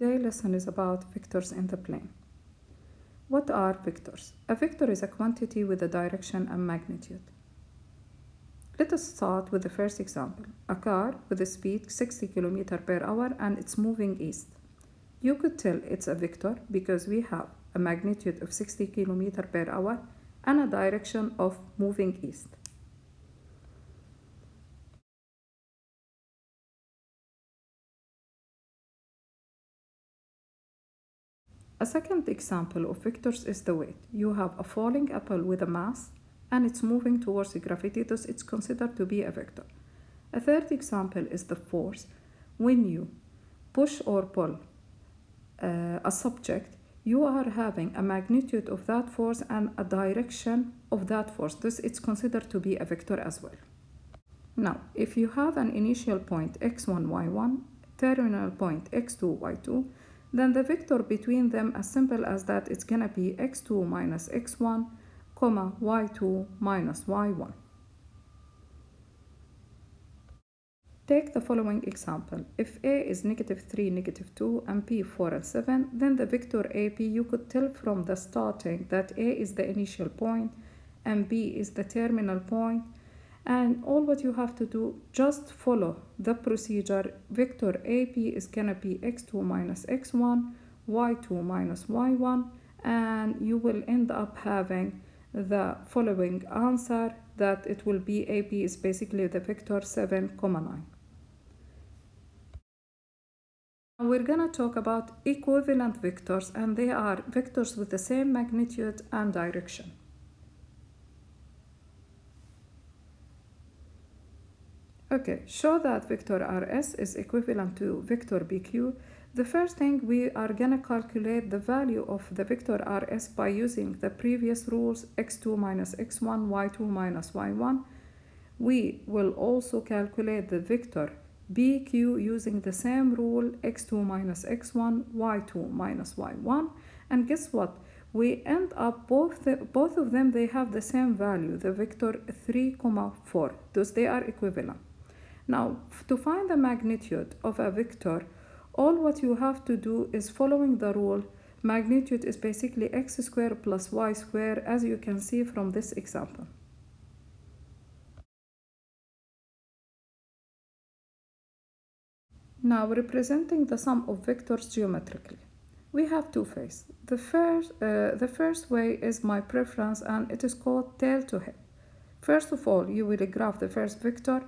Today's lesson is about vectors in the plane. What are vectors? A vector is a quantity with a direction and magnitude. Let us start with the first example. A car with a speed 60 km per hour and it's moving east. You could tell it's a vector because we have a magnitude of 60 km per hour and a direction of moving east. A second example of vectors is the weight. You have a falling apple with a mass and it's moving towards gravity, thus it's considered to be a vector. A third example is the force. When you push or pull a subject, you are having a magnitude of that force and a direction of that force, thus it's considered to be a vector as well. Now, if you have an initial point x1, y1, terminal point x2, y2, then the vector between them, as simple as that, it's gonna be x2 minus x1, comma, y2 minus y1. Take the following example. If A is -3, -2, and P 4 and 7, then the vector AP, you could tell from the starting that A is the initial point and B is the terminal point. And all what you have to do, just follow the procedure. Vector AP is gonna be x2 minus x1, y2 minus y1, and you will end up having the following answer, that it will be AP is basically the vector 7, 9. We're gonna talk about equivalent vectors, and they are vectors with the same magnitude and direction. Okay, show that vector RS is equivalent to vector BQ. The first thing, we are gonna calculate the value of the vector RS by using the previous rules, x2 minus x1, y2 minus y1. We will also calculate the vector BQ using the same rule, x2 minus x1, y2 minus y1. And guess what? We end up both of them, they have the same value, the vector 3, 4. Thus they are equivalent. Now, to find the magnitude of a vector, all what you have to do is following the rule. Magnitude is basically x squared plus y squared, as you can see from this example. Now, representing the sum of vectors geometrically, we have two ways. The first way is my preference, and it is called tail to head. First of all, you will graph the first vector,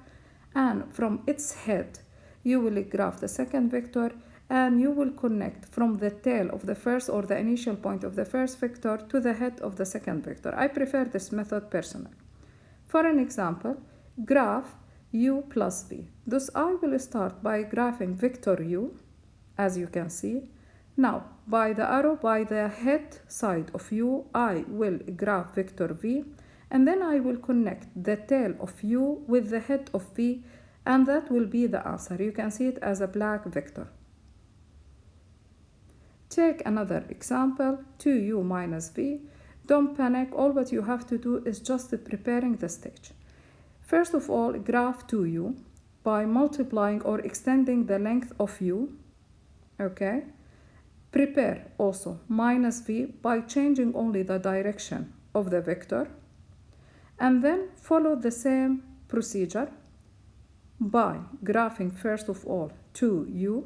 and from its head you will graph the second vector, and you will connect from the tail of the first, or the initial point of the first vector, to the head of the second vector. I prefer this method personally. For an example, graph u plus v. Thus I will start by graphing vector u, as you can see. Now, by the arrow by the head side of u, I will graph vector v, and then I will connect the tail of u with the head of v, and that will be the answer. You can see it as a black vector. Take another example, 2u minus v. Don't panic, all what you have to do is just preparing the stage. First of all, graph 2u by multiplying or extending the length of u, okay? Prepare also minus v by changing only the direction of the vector, and then follow the same procedure by graphing first of all 2u.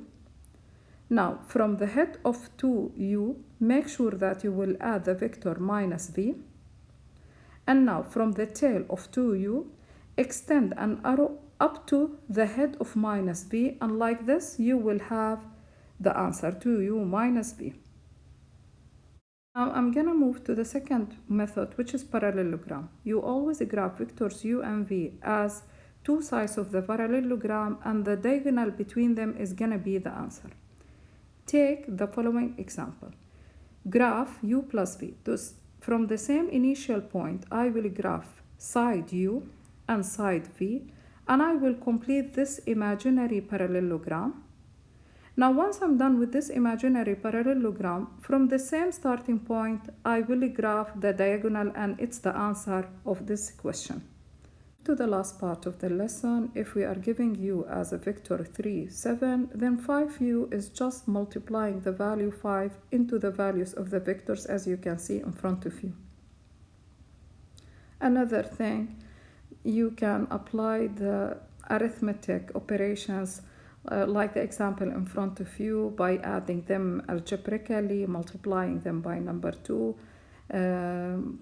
Now, from the head of 2u, make sure that you will add the vector minus v. And now, from the tail of 2u, extend an arrow up to the head of minus v, and like this, you will have the answer, 2u minus v. Now, I'm gonna move to the second method, which is parallelogram. You always graph vectors u and v as two sides of the parallelogram, and the diagonal between them is gonna be the answer. Take the following example. Graph u plus v. Thus, from the same initial point, I will graph side u and side v, and I will complete this imaginary parallelogram. Now, once I'm done with this imaginary parallelogram, from the same starting point, I will graph the diagonal, and it's the answer of this question. to the last part of the lesson. If we are giving u as a vector 3, 7, then 5u is just multiplying the value 5 into the values of the vectors as you can see in front of you. Another thing, you can apply the arithmetic operations like the example in front of you by adding them algebraically, multiplying them by number 2,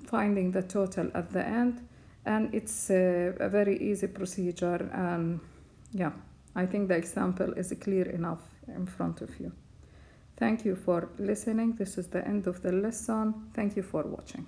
finding the total at the end, and it's a very easy procedure. And yeah, I think the example is clear enough in front of you. Thank you for listening. This is the end of the lesson. Thank you for watching.